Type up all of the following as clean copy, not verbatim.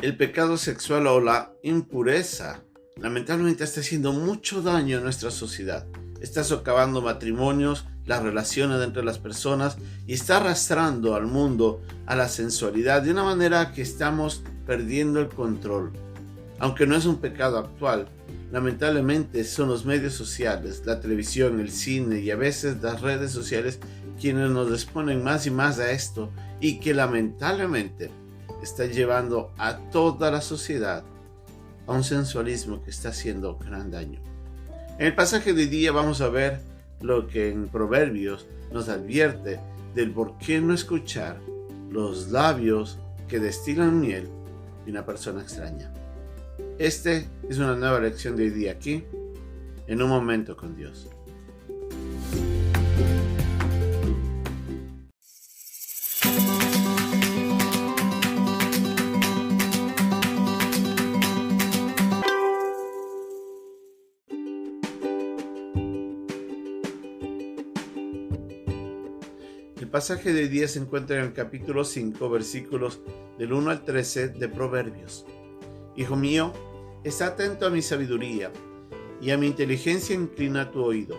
El pecado sexual o la impureza lamentablemente está haciendo mucho daño a nuestra sociedad. Está socavando matrimonios, las relaciones entre las personas y está arrastrando al mundo a la sensualidad de una manera que estamos perdiendo el control. Aunque no es un pecado actual, lamentablemente son los medios sociales, la televisión, el cine y a veces las redes sociales quienes nos exponen más y más a esto y que lamentablemente está llevando a toda la sociedad a un sensualismo que está haciendo gran daño. En el pasaje de hoy día vamos a ver lo que en Proverbios nos advierte del por qué no escuchar los labios que destilan miel de una persona extraña. Este es una nueva lección de hoy día aquí, en Un Momento con Dios. El pasaje de hoy día se encuentra en el capítulo 5, versículos del 1 al 13 de Proverbios. Hijo mío, está atento a mi sabiduría, y a mi inteligencia inclina tu oído,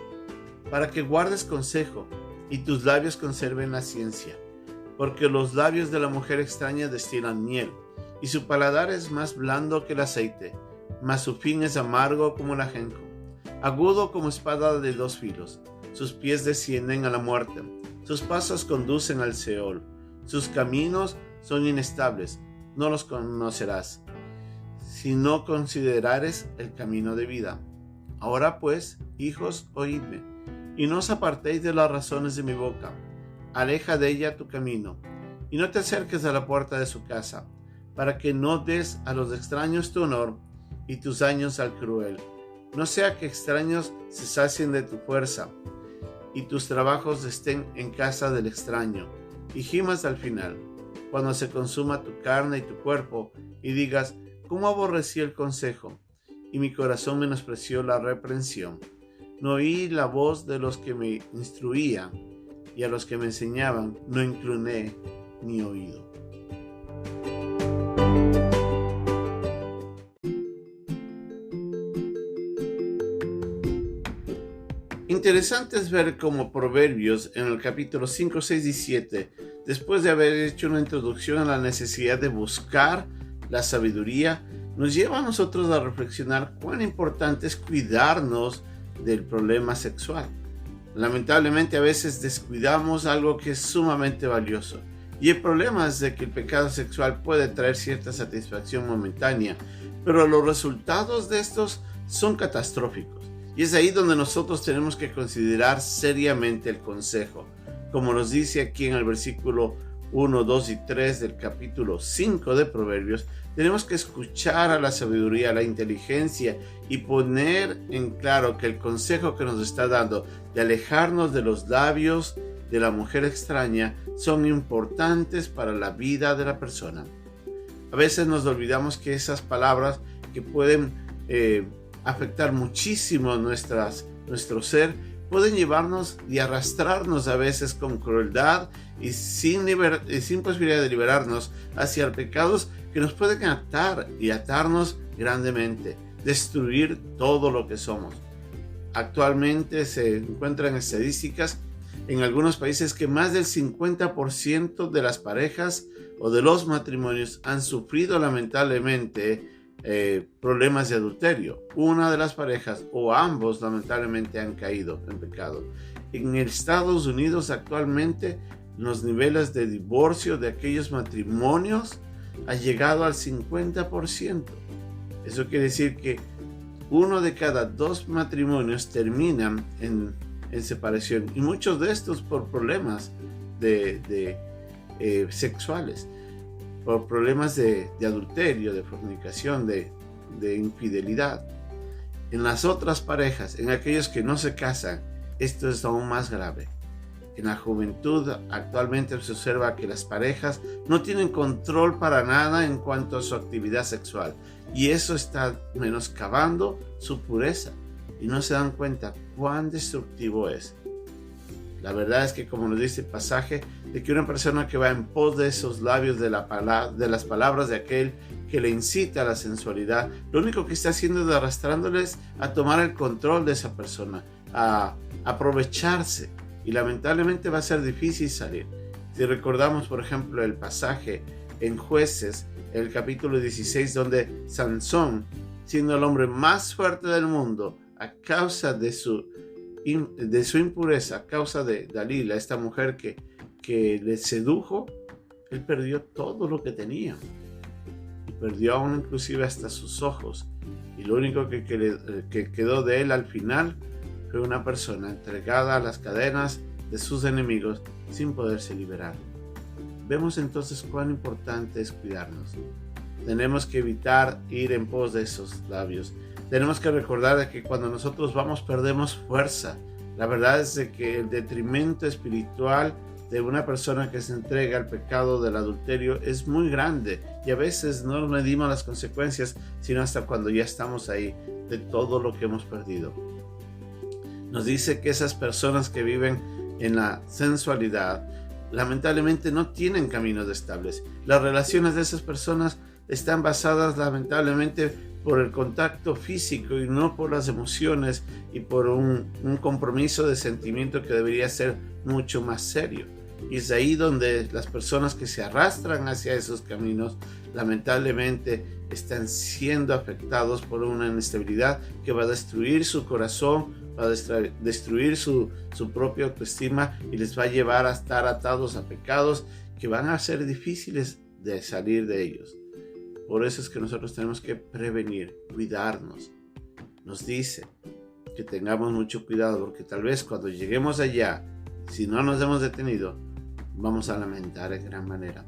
para que guardes consejo, y tus labios conserven la ciencia. Porque los labios de la mujer extraña destilan miel, y su paladar es más blando que el aceite, mas su fin es amargo como el ajenjo, agudo como espada de dos filos. Sus pies descienden a la muerte, sus pasos conducen al Seol. Sus caminos son inestables, no los conocerás, si no considerares el camino de vida. Ahora pues, hijos, oídme, y no os apartéis de las razones de mi boca. Aleja de ella tu camino, y no te acerques a la puerta de su casa, para que no des a los extraños tu honor, y tus años al cruel. No sea que extraños se sacien de tu fuerza, y tus trabajos estén en casa del extraño, y gimas al final, cuando se consuma tu carne y tu cuerpo, y digas, ¿cómo aborrecí el consejo? Y mi corazón menospreció la reprensión. No oí la voz de los que me instruían, y a los que me enseñaban no incliné mi oído. Interesante es ver cómo Proverbios en el capítulo 5, 6 y 7, después de haber hecho una introducción a la necesidad de buscar la sabiduría, nos lleva a nosotros a reflexionar cuán importante es cuidarnos del problema sexual. Lamentablemente a veces descuidamos algo que es sumamente valioso. Y el problema es de que el pecado sexual puede traer cierta satisfacción momentánea, pero los resultados de estos son catastróficos. Y es ahí donde nosotros tenemos que considerar seriamente el consejo. Como nos dice aquí en el versículo 1, 2 y 3 del capítulo 5 de Proverbios, tenemos que escuchar a la sabiduría, a la inteligencia y poner en claro que el consejo que nos está dando de alejarnos de los labios de la mujer extraña son importantes para la vida de la persona. A veces nos olvidamos que esas palabras que pueden afectar muchísimo nuestro ser, pueden llevarnos y arrastrarnos a veces con crueldad y sin posibilidad de liberarnos hacia pecados que nos pueden atar y atarnos grandemente, destruir todo lo que somos. Actualmente se encuentran estadísticas en algunos países que más del 50% de las parejas o de los matrimonios han sufrido lamentablemente problemas de adulterio. Una de las parejas o ambos lamentablemente han caído en pecado. En Estados Unidos actualmente los niveles de divorcio de aquellos matrimonios ha llegado al 50%. Eso quiere decir que 1 de cada 2 matrimonios terminan en separación, y muchos de estos por problemas sexuales, por problemas de adulterio, de fornicación, de infidelidad. En las otras parejas, en aquellos que no se casan, esto es aún más grave. En la juventud actualmente se observa que las parejas no tienen control para nada en cuanto a su actividad sexual, y eso está menoscabando su pureza y no se dan cuenta cuán destructivo es. La verdad es que, como nos dice el pasaje, de que una persona que va en pos de esos labios de las palabras de aquel que le incita a la sensualidad, lo único que está haciendo es arrastrándoles a tomar el control de esa persona, a aprovecharse, y lamentablemente va a ser difícil salir. Si recordamos, por ejemplo, el pasaje en Jueces, el capítulo 16, donde Sansón, siendo el hombre más fuerte del mundo, a causa de su impureza, a causa de Dalila, esta mujer que le sedujo, él perdió todo lo que tenía, y perdió aún inclusive hasta sus ojos, y lo único que quedó de él al final fue una persona entregada a las cadenas de sus enemigos sin poderse liberar. Vemos entonces cuán importante es cuidarnos. Tenemos que evitar ir en pos de esos labios. Tenemos que recordar de que cuando nosotros vamos perdemos fuerza. La verdad es de que el detrimento espiritual de una persona que se entrega al pecado del adulterio es muy grande, y a veces no medimos las consecuencias sino hasta cuando ya estamos ahí, de todo lo que hemos perdido. Nos dice que esas personas que viven en la sensualidad lamentablemente no tienen caminos estables. Las relaciones de esas personas están basadas lamentablemente por el contacto físico y no por las emociones y por un compromiso de sentimiento que debería ser mucho más serio. Y es ahí donde las personas que se arrastran hacia esos caminos lamentablemente están siendo afectados por una inestabilidad que va a destruir su corazón, va a destruir su propia autoestima, y les va a llevar a estar atados a pecados que van a ser difíciles de salir de ellos. Por eso es que nosotros tenemos que prevenir, cuidarnos. Nos dice que tengamos mucho cuidado, porque tal vez cuando lleguemos allá, si no nos hemos detenido, vamos a lamentar en gran manera.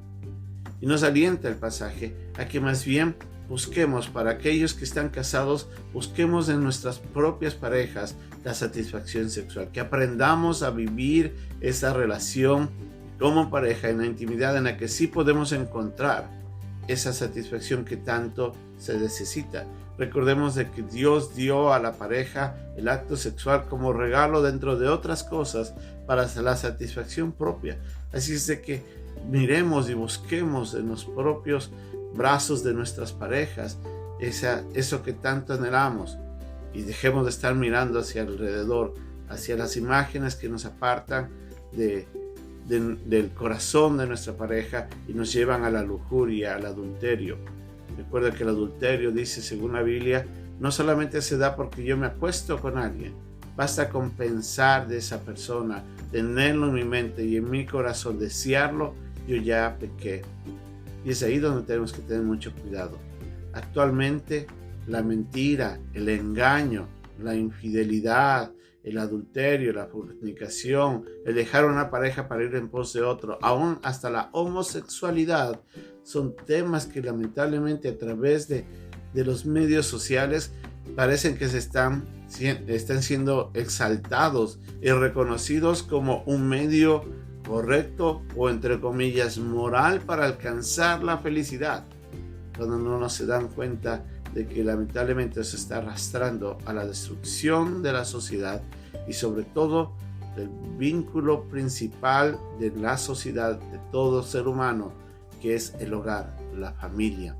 Y nos alienta el pasaje a que más bien busquemos, para aquellos que están casados, busquemos en nuestras propias parejas la satisfacción sexual, que aprendamos a vivir esa relación como pareja en la intimidad en la que sí podemos encontrar esa satisfacción que tanto se necesita. Recordemos de que Dios dio a la pareja el acto sexual como regalo dentro de otras cosas para la satisfacción propia. Así es de que miremos y busquemos en los propios brazos de nuestras parejas eso que tanto anhelamos, y dejemos de estar mirando hacia alrededor, hacia las imágenes que nos apartan del corazón de nuestra pareja y nos llevan a la lujuria, al adulterio. Recuerda que el adulterio, dice según la Biblia, no solamente se da porque yo me acuesto con alguien, basta con pensar de esa persona, tenerlo en mi mente y en mi corazón, desearlo, yo ya pequé. Y es ahí donde tenemos que tener mucho cuidado. Actualmente la mentira, el engaño, la infidelidad, el adulterio, la fornicación, el dejar a una pareja para ir en pos de otro, aún hasta la homosexualidad, son temas que lamentablemente a través de los medios sociales parecen que están siendo exaltados y reconocidos como un medio correcto o, entre comillas, moral para alcanzar la felicidad, cuando no se dan cuenta de que lamentablemente se está arrastrando a la destrucción de la sociedad y sobre todo del vínculo principal de la sociedad, de todo ser humano, que es el hogar, la familia.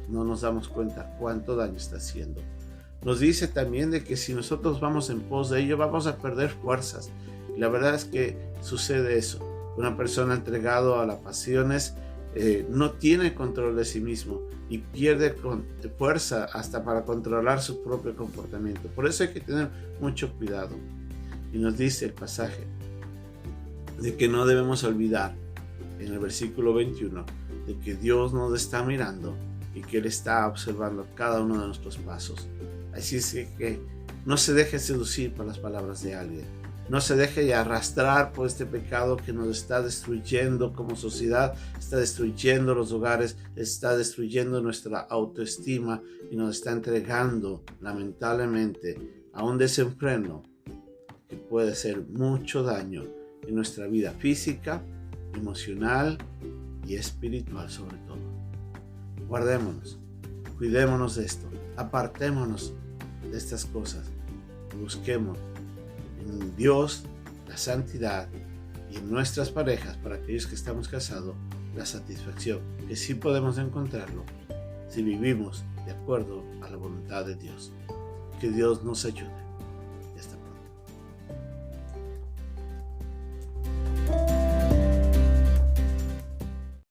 No nos damos cuenta cuánto daño está haciendo. Nos dice también de que si nosotros vamos en pos de ello, vamos a perder fuerzas. Y la verdad es que sucede eso. Una persona entregada a las pasiones no tiene control de sí mismo y pierde fuerza hasta para controlar su propio comportamiento. Por eso hay que tener mucho cuidado. Y nos dice el pasaje de que no debemos olvidar en el versículo 21 de que Dios nos está mirando y que Él está observando cada uno de nuestros pasos. Así es que no se deje seducir por las palabras de alguien. No se deje arrastrar por este pecado que nos está destruyendo como sociedad, está destruyendo los hogares, está destruyendo nuestra autoestima y nos está entregando, lamentablemente, a un desenfreno que puede hacer mucho daño en nuestra vida física, emocional y espiritual sobre todo. Guardémonos, cuidémonos de esto, apartémonos de estas cosas y busquemos en Dios la santidad, y en nuestras parejas, para aquellos que estamos casados, la satisfacción, que sí podemos encontrarlo si vivimos de acuerdo a la voluntad de Dios. Que Dios nos ayude.